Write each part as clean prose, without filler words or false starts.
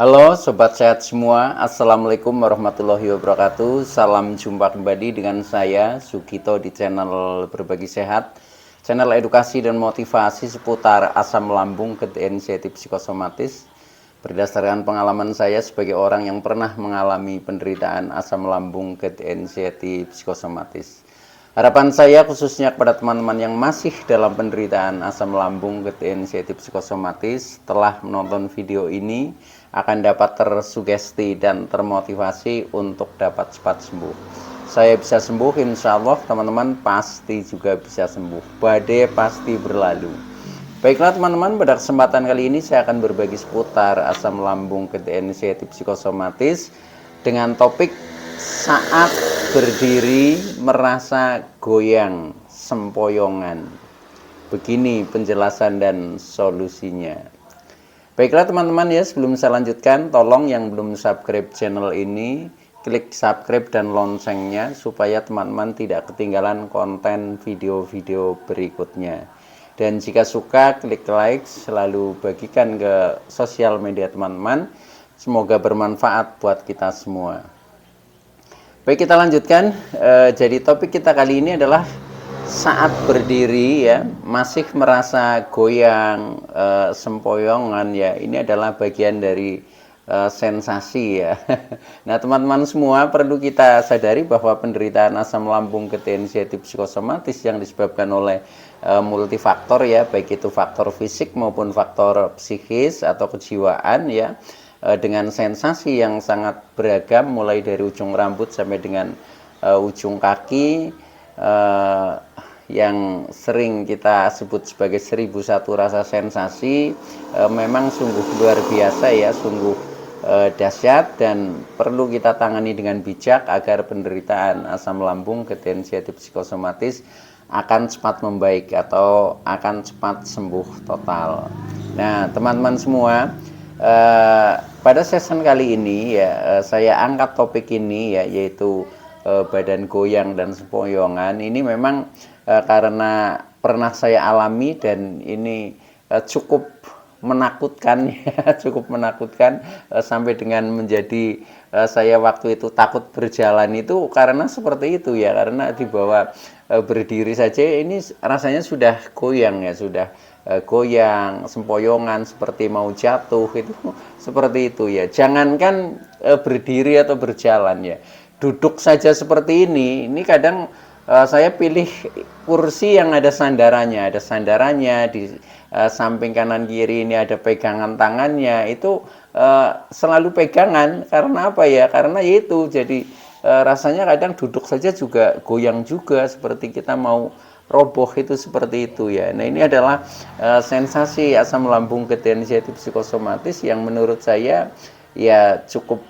Halo Sobat Sehat semua, Assalamualaikum warahmatullahi wabarakatuh. Salam jumpa kembali dengan saya Sugito di channel Berbagi Sehat, channel edukasi dan motivasi seputar asam lambung, inisiatif psikosomatis. Berdasarkan pengalaman saya sebagai orang yang pernah mengalami penderitaan asam lambung, inisiatif psikosomatis. Harapan saya khususnya kepada teman-teman yang masih dalam penderitaan asam lambung, inisiatif psikosomatis, setelah menonton video ini akan dapat tersugesti dan termotivasi untuk dapat cepat sembuh. Saya bisa sembuh, insya Allah teman-teman pasti juga bisa sembuh. Badai pasti berlalu. Baiklah teman-teman, pada kesempatan kali ini saya akan berbagi seputar asam lambung, inisiatif psikosomatis dengan topik saat berdiri merasa goyang sempoyongan. Begini penjelasan dan solusinya. Baiklah teman-teman ya, sebelum saya lanjutkan, tolong yang belum subscribe channel ini, klik subscribe dan loncengnya supaya teman-teman tidak ketinggalan konten video-video berikutnya. Dan jika suka, klik like, selalu bagikan ke sosial media teman-teman. Semoga bermanfaat buat kita semua. Baik, kita lanjutkan. Jadi topik kita kali ini adalah saat berdiri ya masih merasa goyang, sempoyongan ya. Ini adalah bagian dari sensasi ya. Nah teman-teman semua, perlu kita sadari bahwa penderitaan asam lambung, inisiatif psikosomatis yang disebabkan oleh multifaktor ya, baik itu faktor fisik maupun faktor psikis atau kejiwaan ya, dengan sensasi yang sangat beragam, mulai dari ujung rambut sampai dengan ujung kaki, yang sering kita sebut sebagai 1001 rasa sensasi, memang sungguh luar biasa ya, sungguh dahsyat dan perlu kita tangani dengan bijak agar penderitaan asam lambung, inisiatif psikosomatis akan cepat membaik atau akan cepat sembuh total. Nah teman-teman semua, pada session kali ini ya, saya angkat topik ini ya, yaitu badan goyang dan sempoyongan. Ini memang karena pernah saya alami dan ini cukup menakutkan ya, cukup menakutkan, sampai dengan menjadi saya waktu itu takut berjalan itu karena seperti itu ya, karena dibawa berdiri saja ini rasanya sudah goyang ya, sudah goyang, sempoyongan, seperti mau jatuh, itu seperti itu ya. Jangankan berdiri atau berjalan ya, duduk saja seperti ini kadang saya pilih kursi yang ada sandarannya di samping kanan kiri ini ada pegangan tangannya, itu selalu pegangan. Karena apa ya? Karena itu jadi rasanya kadang duduk saja juga goyang juga, seperti kita mau roboh, itu seperti itu ya. Nah ini adalah sensasi asam lambung, inisiatif psikosomatis yang menurut saya ya cukup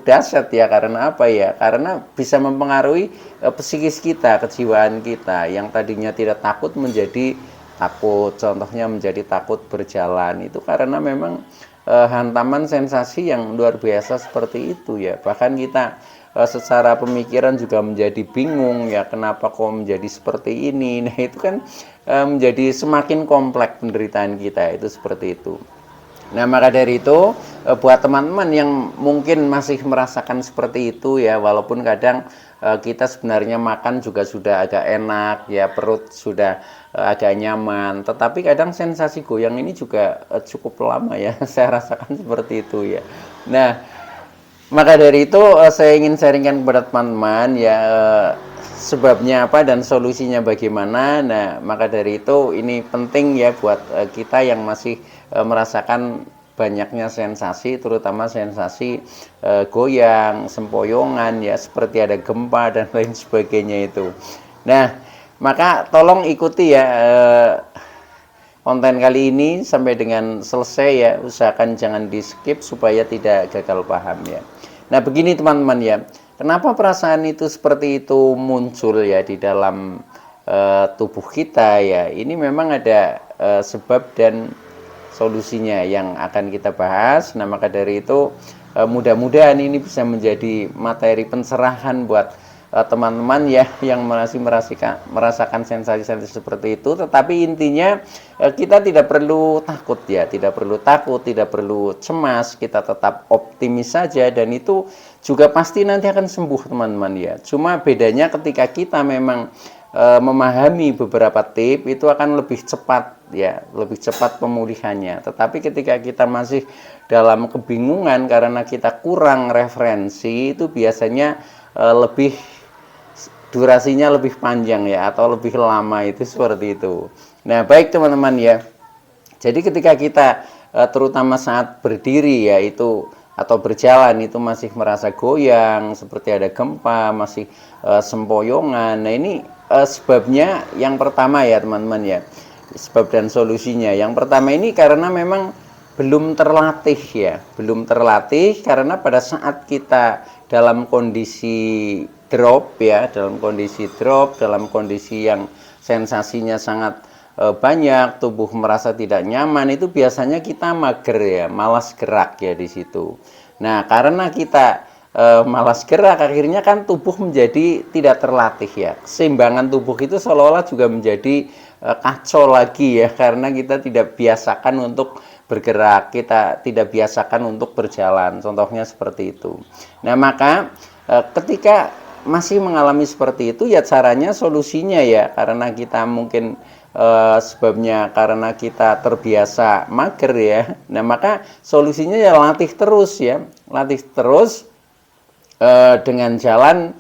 dahsyat ya. Karena apa ya? Karena bisa mempengaruhi psikis kita, kejiwaan kita yang tadinya tidak takut menjadi takut. Contohnya menjadi takut berjalan, itu karena memang hantaman sensasi yang luar biasa seperti itu ya. Bahkan kita secara pemikiran juga menjadi bingung ya, kenapa kok menjadi seperti ini. Nah itu kan menjadi semakin kompleks penderitaan kita itu seperti itu. Nah maka dari itu, buat teman-teman yang mungkin masih merasakan seperti itu ya, walaupun kadang kita sebenarnya makan juga sudah agak enak ya, perut sudah agak nyaman, tetapi kadang sensasi goyang ini juga cukup lama ya, saya rasakan seperti itu ya. Nah maka dari itu saya ingin sharingkan kepada teman-teman ya, sebabnya apa dan solusinya bagaimana. Nah maka dari itu ini penting ya buat kita yang masih merasakan banyaknya sensasi, terutama sensasi goyang, sempoyongan ya, seperti ada gempa dan lain sebagainya itu. Nah maka tolong ikuti ya konten kali ini sampai dengan selesai ya, usahakan jangan di skip supaya tidak gagal paham ya. Nah begini teman-teman ya, kenapa perasaan itu seperti itu muncul ya di dalam tubuh kita ya, ini memang ada sebab dan solusinya yang akan kita bahas. Nah maka dari itu mudah-mudahan ini bisa menjadi materi pencerahan buat teman-teman ya yang masih merasakan sensasi-sensasi seperti itu. Tetapi intinya kita tidak perlu takut ya, tidak perlu takut, tidak perlu cemas, kita tetap optimis saja, dan itu juga pasti nanti akan sembuh teman-teman ya. Cuma bedanya ketika kita memang memahami beberapa tips, itu akan lebih cepat ya, lebih cepat pemulihannya. Tetapi ketika kita masih dalam kebingungan karena kita kurang referensi, itu biasanya lebih durasinya lebih panjang ya, atau lebih lama, itu seperti itu. Nah baik teman-teman ya, jadi ketika kita terutama saat berdiri ya itu atau berjalan itu masih merasa goyang, seperti ada gempa, masih sempoyongan. Nah ini sebabnya yang pertama ya teman-teman ya, sebab dan solusinya. Yang pertama ini karena memang belum terlatih ya, belum terlatih karena pada saat kita dalam kondisi drop ya, dalam kondisi yang sensasinya sangat banyak, tubuh merasa tidak nyaman, itu biasanya kita mager ya, malas gerak ya di situ. Nah karena kita malas gerak, akhirnya kan tubuh menjadi tidak terlatih ya, keseimbangan tubuh itu seolah-olah juga menjadi kacau lagi ya, karena kita tidak biasakan untuk bergerak, kita tidak biasakan untuk berjalan, contohnya seperti itu. Nah maka ketika masih mengalami seperti itu ya, caranya solusinya ya, karena kita mungkin sebabnya karena kita terbiasa mager ya. Nah maka solusinya ya latih terus ya, latih terus dengan jalan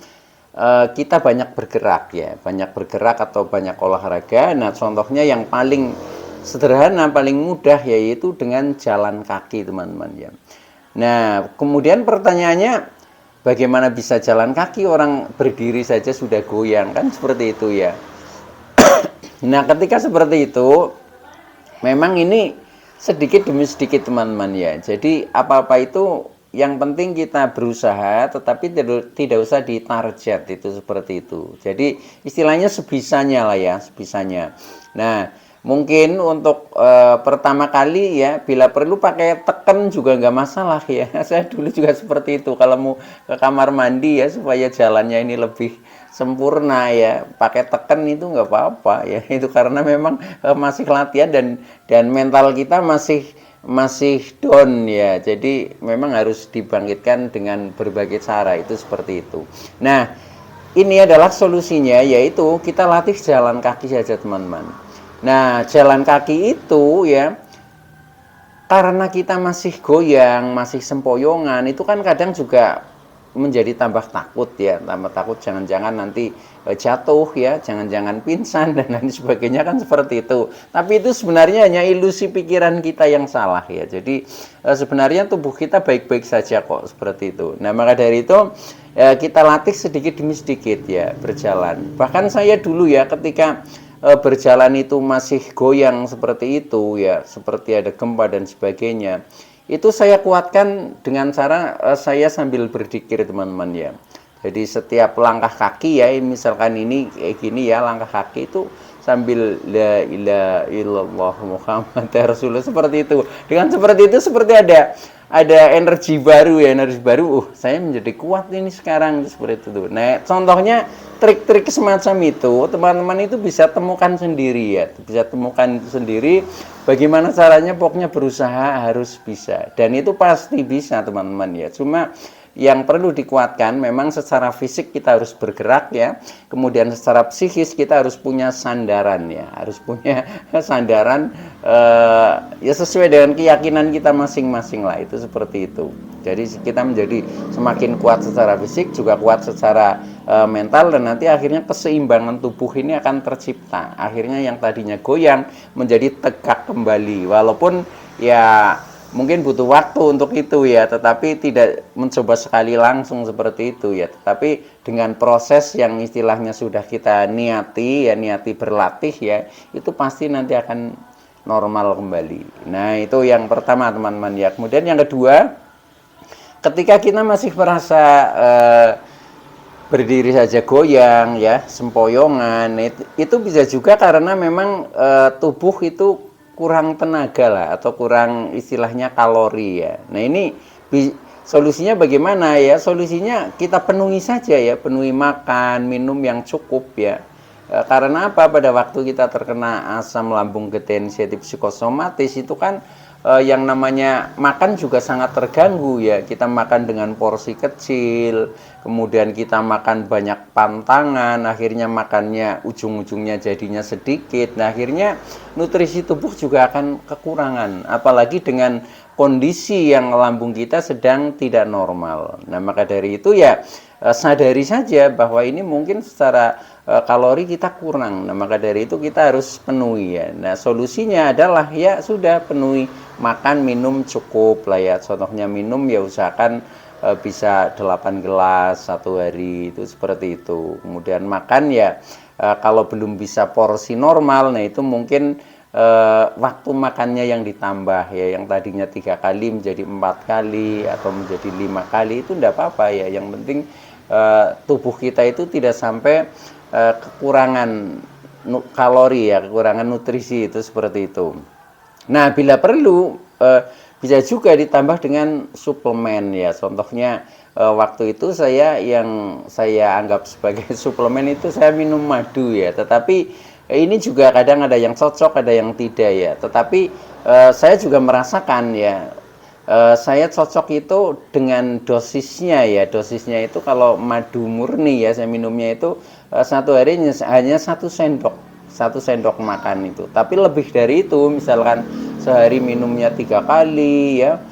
kita banyak bergerak ya, banyak bergerak atau banyak olahraga. Nah contohnya yang paling sederhana, paling mudah yaitu dengan jalan kaki teman-teman ya. Nah kemudian pertanyaannya, bagaimana bisa jalan kaki, orang berdiri saja sudah goyang, kan seperti itu ya. Nah ketika seperti itu memang ini sedikit demi sedikit teman-teman ya. Jadi apa-apa itu yang penting kita berusaha, tetapi tidak usah ditarget, itu seperti itu. Jadi istilahnya sebisanya lah ya, sebisanya. Nah mungkin untuk pertama kali ya, bila perlu pakai teken juga nggak masalah ya. Saya dulu juga seperti itu, kalau mau ke kamar mandi ya supaya jalannya ini lebih sempurna ya, pakai teken itu nggak apa-apa ya. Itu karena memang masih latihan dan mental kita masih down ya. Jadi memang harus dibangkitkan dengan berbagai cara, itu seperti itu. Nah ini adalah solusinya, yaitu kita latih jalan kaki saja teman-teman. Nah jalan kaki itu ya, karena kita masih goyang, masih sempoyongan, itu kan kadang juga menjadi tambah takut ya, tambah takut jangan-jangan nanti jatuh ya, jangan-jangan pingsan dan lain sebagainya, kan seperti itu. Tapi itu sebenarnya hanya ilusi pikiran kita yang salah ya. Jadi sebenarnya tubuh kita baik-baik saja kok, seperti itu. Nah maka dari itu kita latih sedikit demi sedikit ya, berjalan. Bahkan saya dulu ya ketika berjalan itu masih goyang seperti itu ya, seperti ada gempa dan sebagainya, itu saya kuatkan dengan cara saya sambil berzikir teman-teman ya. Jadi setiap langkah kaki ya, misalkan ini kayak gini ya, langkah kaki itu sambil la ilaha illallah Muhammad Rasulullah, seperti itu. Dengan seperti itu seperti ada energi baru ya, energi baru. Saya menjadi kuat ini sekarang, seperti itu. Nah contohnya trik-trik semacam itu teman-teman itu bisa temukan sendiri ya, bisa temukan sendiri. Bagaimana caranya, pokoknya berusaha harus bisa, dan itu pasti bisa teman-teman ya. Cuma yang perlu dikuatkan memang secara fisik kita harus bergerak ya, kemudian secara psikis kita harus punya sandaran ya, harus punya sandaran ya sesuai dengan keyakinan kita masing-masing lah, itu seperti itu. Jadi kita menjadi semakin kuat secara fisik, juga kuat secara mental, dan nanti akhirnya keseimbangan tubuh ini akan tercipta. Akhirnya yang tadinya goyang menjadi tegak kembali, walaupun ya mungkin butuh waktu untuk itu ya, tetapi tidak mencoba sekali langsung seperti itu ya, tetapi dengan proses yang istilahnya sudah kita niati ya, niati berlatih ya, itu pasti nanti akan normal kembali. Nah itu yang pertama teman-teman ya. Kemudian yang kedua, ketika kita masih merasa berdiri saja goyang ya, sempoyongan, itu bisa juga karena memang tubuh itu kurang tenaga lah, atau kurang istilahnya kalori ya. Nah ini solusinya bagaimana ya? Solusinya kita penuhi saja ya, penuhi makan, minum yang cukup ya. Karena apa? Pada waktu kita terkena asam lambung degeneratif psikosomatis itu kan yang namanya makan juga sangat terganggu ya. Kita makan dengan porsi kecil, kemudian kita makan banyak pantangan, akhirnya makannya ujung-ujungnya jadinya sedikit. Nah, akhirnya nutrisi tubuh juga akan kekurangan, apalagi dengan kondisi yang lambung kita sedang tidak normal. Nah, maka dari itu ya sadari saja bahwa ini mungkin secara kalori kita kurang. Nah, maka dari itu kita harus penuhi ya. Nah, solusinya adalah ya sudah penuhi makan minum cukup lah ya. Contohnya minum ya usahakan bisa 8 gelas satu hari, itu seperti itu. Kemudian makan ya kalau belum bisa porsi normal, nah itu mungkin waktu makannya yang ditambah ya, yang tadinya 3 kali menjadi 4 kali atau menjadi 5 kali, itu enggak apa-apa ya. Yang penting tubuh kita itu tidak sampai kekurangan kalori ya, kekurangan nutrisi, itu seperti itu. Nah, bila perlu bisa juga ditambah dengan suplemen ya. Contohnya waktu itu yang saya anggap sebagai suplemen itu saya minum madu ya. Tetapi ini juga kadang ada yang cocok, ada yang tidak ya. Tetapi saya juga merasakan ya, saya cocok itu dengan dosisnya ya. Dosisnya itu kalau madu murni ya, saya minumnya itu satu hari hanya 1 sendok makan itu. Tapi lebih dari itu, misalkan sehari minumnya 3 kali ya,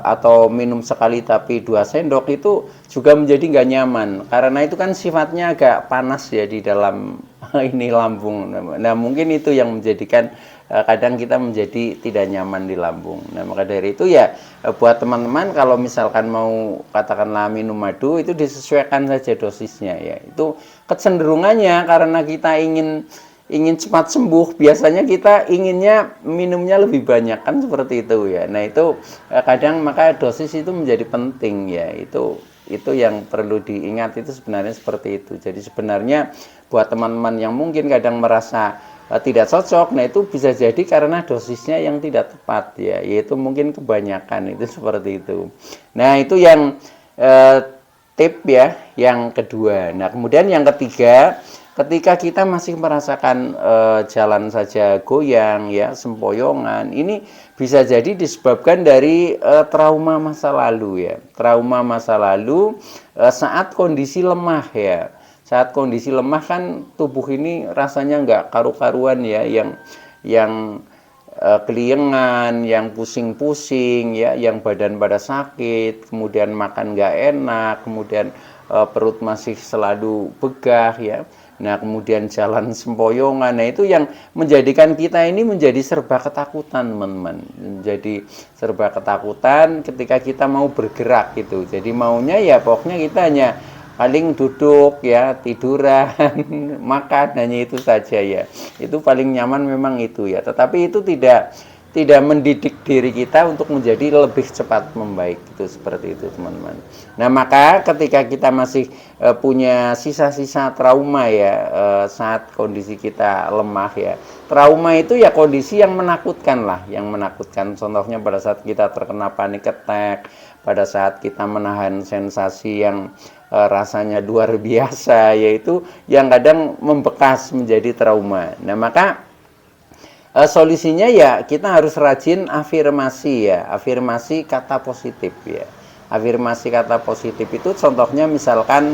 atau minum sekali tapi 2 sendok, itu juga menjadi nggak nyaman, karena itu kan sifatnya agak panas ya di dalam ini lambung. Nah, mungkin itu yang menjadikan kadang kita menjadi tidak nyaman di lambung. Nah, maka dari itu ya buat teman-teman kalau misalkan mau katakanlah minum madu, itu disesuaikan saja dosisnya ya. Itu kecenderungannya karena kita ingin cepat sembuh, biasanya kita inginnya minumnya lebih banyak, kan seperti itu ya. Nah, itu kadang maka dosis itu menjadi penting ya. Itu yang perlu diingat, itu sebenarnya seperti itu. Jadi sebenarnya buat teman-teman yang mungkin kadang merasa tidak cocok, nah itu bisa jadi karena dosisnya yang tidak tepat ya, yaitu mungkin kebanyakan, itu seperti itu. Nah, itu yang tip ya, yang kedua. Nah, kemudian yang ketiga, ketika kita masih merasakan jalan saja goyang ya, sempoyongan, ini bisa jadi disebabkan dari trauma masa lalu ya. Trauma masa lalu saat kondisi lemah ya. Saat kondisi lemah kan tubuh ini rasanya nggak karu-karuan ya, yang keliengan, yang pusing-pusing ya, yang badan pada sakit, kemudian makan nggak enak, kemudian perut masih selalu begah ya. Nah, kemudian jalan sempoyongan. Nah, itu yang menjadikan kita ini menjadi serba ketakutan, teman-teman. Menjadi serba ketakutan ketika kita mau bergerak gitu. Jadi maunya ya pokoknya kita hanya paling duduk ya, tiduran, makan, hanya itu saja ya. Itu paling nyaman memang itu ya. Tetapi itu tidak mendidik diri kita untuk menjadi lebih cepat membaik, itu seperti itu teman-teman. Nah, maka ketika kita masih punya sisa-sisa trauma ya, saat kondisi kita lemah ya, trauma itu ya kondisi yang menakutkan lah, yang menakutkan. Contohnya pada saat kita terkena panic attack, pada saat kita menahan sensasi yang rasanya luar biasa, yaitu yang kadang membekas menjadi trauma. Nah, maka solusinya ya kita harus rajin afirmasi ya, afirmasi kata positif ya. Afirmasi kata positif itu contohnya misalkan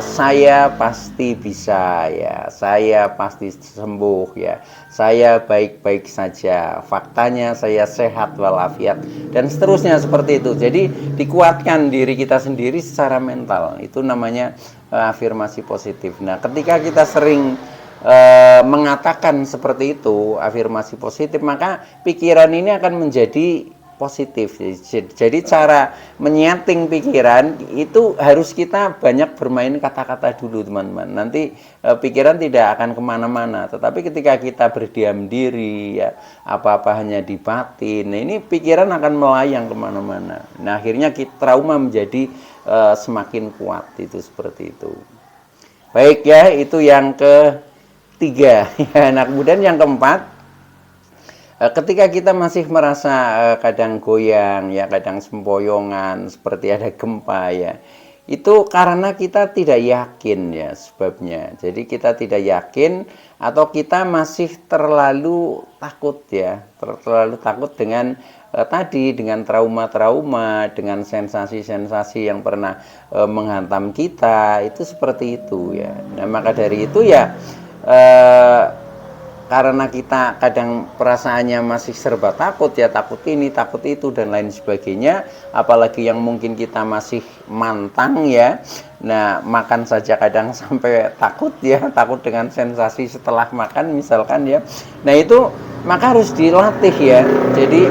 saya pasti bisa ya, saya pasti sembuh ya, saya baik-baik saja, faktanya saya sehat walafiat, dan seterusnya seperti itu. Jadi dikuatkan diri kita sendiri secara mental, itu namanya afirmasi positif. Nah, ketika kita sering mengatakan seperti itu, afirmasi positif, maka pikiran ini akan menjadi positif. Jadi cara menyeting pikiran itu harus kita banyak bermain kata-kata dulu, teman-teman. Nanti pikiran tidak akan kemana-mana. Tetapi ketika kita berdiam diri ya, apa-apa hanya di batin, nah ini pikiran akan melayang kemana-mana. Nah, akhirnya trauma menjadi semakin kuat, itu seperti itu. Baik ya, itu yang ketiga. Nah, kemudian yang keempat, Ketika kita masih merasa kadang goyang ya, kadang sempoyongan seperti ada gempa ya, itu karena kita tidak yakin ya sebabnya. Jadi kita tidak yakin atau kita masih terlalu takut ya, terlalu takut dengan tadi, dengan trauma-trauma, dengan sensasi-sensasi yang pernah menghantam kita, itu seperti itu ya. Nah, maka dari itu ya karena kita kadang perasaannya masih serba takut ya, takut ini, takut itu dan lain sebagainya, apalagi yang mungkin kita masih mantang ya. Nah, makan saja kadang sampai takut ya, takut dengan sensasi setelah makan misalkan ya. Nah, itu maka harus dilatih ya. Jadi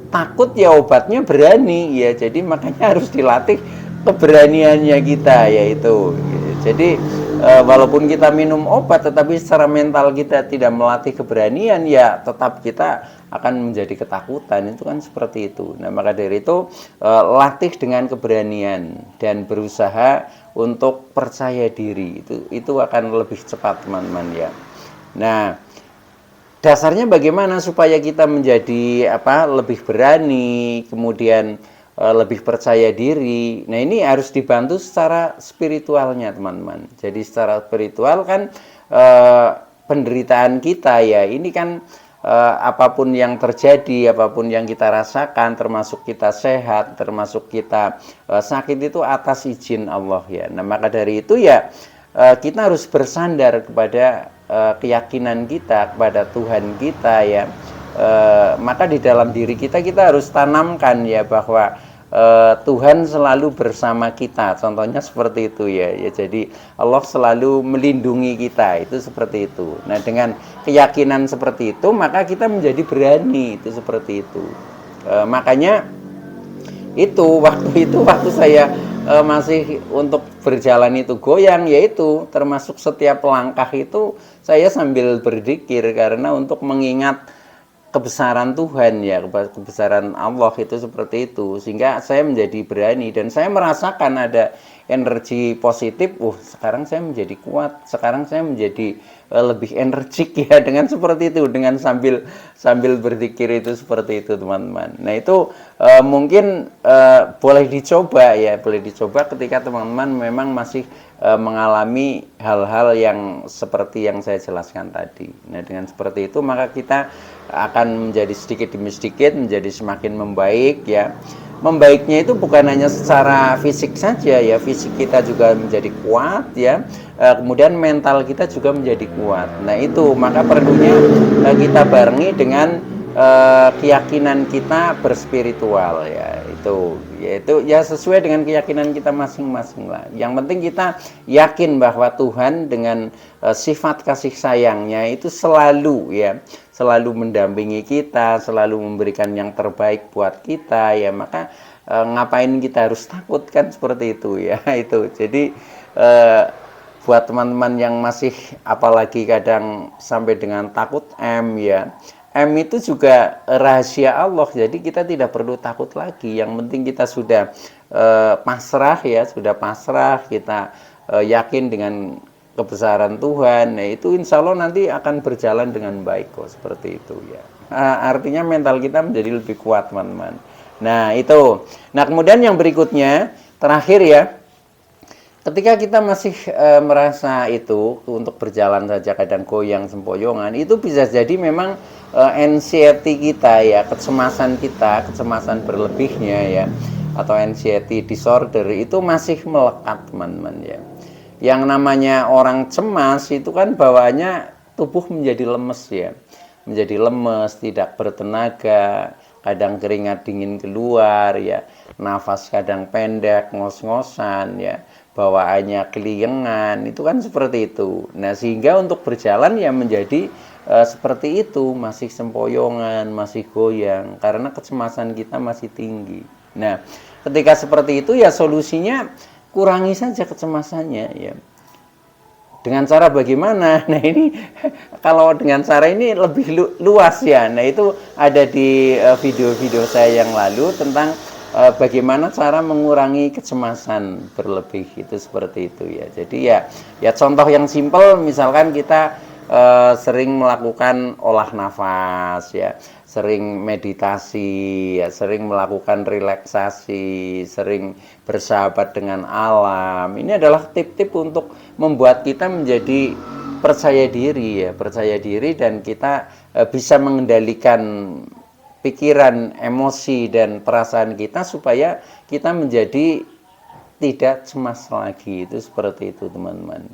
takut ya obatnya berani ya. Jadi makanya harus dilatih keberaniannya kita yaitu. Jadi walaupun kita minum obat tetapi secara mental kita tidak melatih keberanian ya tetap kita akan menjadi ketakutan, itu kan seperti itu. Nah, maka dari itu latih dengan keberanian dan berusaha untuk percaya diri, itu akan lebih cepat teman-teman ya. Nah, dasarnya bagaimana supaya kita menjadi lebih berani, kemudian lebih percaya diri. Nah, ini harus dibantu secara spiritualnya teman-teman. Jadi secara spiritual kan penderitaan kita ya, ini kan apapun yang terjadi, apapun yang kita rasakan, termasuk kita sehat, termasuk kita sakit, itu atas izin Allah ya. Nah, maka dari itu ya kita harus bersandar kepada keyakinan kita, kepada Tuhan kita ya. Maka di dalam diri kita harus tanamkan ya bahwa Tuhan selalu bersama kita, contohnya seperti itu ya. Jadi Allah selalu melindungi kita, itu seperti itu. Nah, dengan keyakinan seperti itu maka kita menjadi berani, itu seperti itu. Makanya waktu saya masih untuk berjalan itu goyang, yaitu termasuk setiap langkah itu saya sambil berzikir karena untuk mengingat kebesaran Tuhan ya, kebesaran Allah, itu seperti itu, sehingga saya menjadi berani dan saya merasakan ada energi positif. Sekarang saya menjadi kuat, sekarang saya menjadi lebih energik ya, dengan seperti itu, dengan sambil berzikir itu seperti itu teman-teman. Nah, itu mungkin boleh dicoba ya, boleh dicoba ketika teman-teman memang masih mengalami hal-hal yang seperti yang saya jelaskan tadi. Nah, dengan seperti itu maka kita akan menjadi sedikit demi sedikit menjadi semakin membaik ya. Membaiknya itu bukan hanya secara fisik saja ya, fisik kita juga menjadi kuat ya, kemudian mental kita juga menjadi kuat. Nah, itu maka perlunya kita barengi dengan keyakinan kita berspiritual ya, yaitu ya sesuai dengan keyakinan kita masing-masing lah. Yang penting kita yakin bahwa Tuhan dengan sifat kasih sayangnya itu selalu mendampingi kita, selalu memberikan yang terbaik buat kita ya. Maka ngapain kita harus takut, kan seperti itu ya. Itu jadi buat teman-teman yang masih apalagi kadang sampai dengan takut ya, itu juga rahasia Allah. Jadi kita tidak perlu takut lagi. Yang penting kita sudah pasrah ya, kita yakin dengan kebesaran Tuhan. Nah, itu insya Allah nanti akan berjalan dengan baik kok, seperti itu ya. Artinya mental kita menjadi lebih kuat teman-teman. Nah, itu. Nah, kemudian yang berikutnya terakhir ya, ketika kita masih merasa itu untuk berjalan saja kadang goyang sempoyongan, itu bisa jadi memang anxiety kita ya, kecemasan berlebihnya ya, atau anxiety disorder itu masih melekat teman-teman ya. Yang namanya orang cemas itu kan bawaannya tubuh menjadi lemes ya, menjadi lemes, tidak bertenaga, kadang keringat dingin keluar ya, nafas kadang pendek, ngos-ngosan ya, bawaannya keliengan, itu kan seperti itu. Nah, sehingga untuk berjalan ya menjadi seperti itu, masih sempoyongan, masih goyang, karena kecemasan kita masih tinggi. Nah, ketika seperti itu ya solusinya kurangi saja kecemasannya ya. Dengan cara bagaimana? Nah, ini kalau dengan cara ini lebih luas ya. Nah, itu ada di video-video saya yang lalu tentang bagaimana cara mengurangi kecemasan berlebih, itu seperti itu ya. Jadi ya contoh yang simpel, misalkan kita sering melakukan olah nafas ya, sering meditasi ya, sering melakukan relaksasi, sering bersahabat dengan alam. Ini adalah tip-tip untuk membuat kita menjadi percaya diri ya, percaya diri, dan kita bisa mengendalikan pikiran, emosi, dan perasaan kita supaya kita menjadi tidak cemas lagi. Itu seperti itu teman-teman.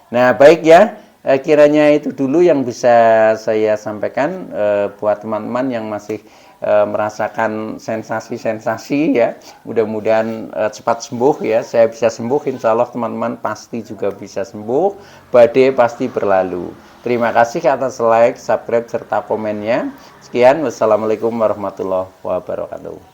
Nah baik ya, kiranya itu dulu yang bisa saya sampaikan buat teman-teman yang masih merasakan sensasi-sensasi ya. Mudah-mudahan cepat sembuh ya. Saya bisa sembuh, insya Allah teman-teman pasti juga bisa sembuh. Badai pasti berlalu. Terima kasih atas like, subscribe, serta komennya. Sekian, wassalamualaikum warahmatullahi wabarakatuh.